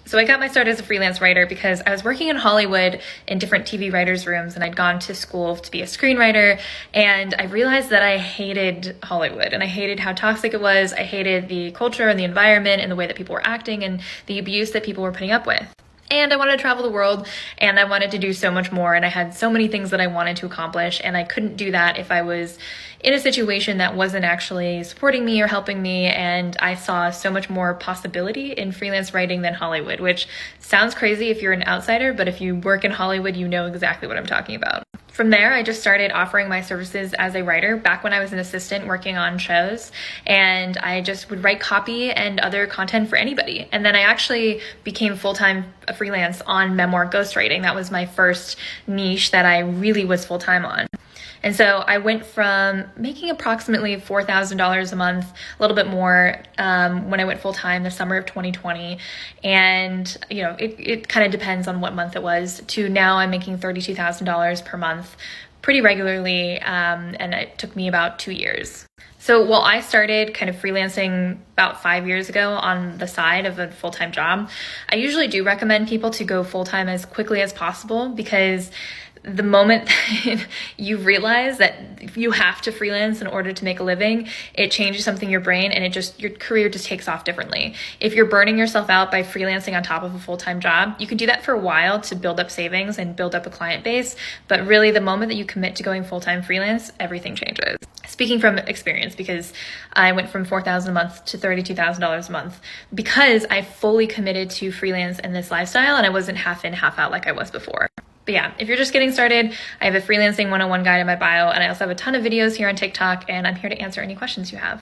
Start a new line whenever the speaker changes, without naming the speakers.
So I got my start as a freelance writer because I was working in Hollywood in different TV writers' rooms, and I'd gone to school to be a screenwriter, and I realized that I hated Hollywood and I hated how toxic it was. I hated the culture and the environment and the way that people were acting and the abuse that people were putting up with. And I wanted to travel the world, and I wanted to do so much more, and I had so many things that I wanted to accomplish, and I couldn't do that if I was in a situation that wasn't actually supporting me or helping me. And I saw so much more possibility in freelance writing than Hollywood, which sounds crazy if you're an outsider, but if you work in Hollywood, you know exactly what I'm talking about. From there, I just started offering my services as a writer back when I was an assistant working on shows, and I just would write copy and other content for anybody. And then I actually became full-time freelance on memoir ghostwriting. That was my first niche that I really was full-time on. And so I went from making approximately $4,000 a month, a little bit more, when I went full time the summer of 2020. And, you know, it kind of depends on what month it was, to now I'm making $32,000 per month pretty regularly. And it took me about 2 years. So while I started kind of freelancing about 5 years ago on the side of a full-time job, I usually do recommend people to go full-time as quickly as possible, because the moment that you realize that you have to freelance in order to make a living, it changes something in your brain, and your career just takes off differently. If you're burning yourself out by freelancing on top of a full-time job, you can do that for a while to build up savings and build up a client base. But really, the moment that you commit to going full-time freelance, everything changes. Speaking from experience, because I went from $4,000 a month to $32,000 a month because I fully committed to freelance and this lifestyle, and I wasn't half in, half out like I was before. But yeah, if you're just getting started, I have a freelancing 101 guide in my bio, and I also have a ton of videos here on TikTok, and I'm here to answer any questions you have.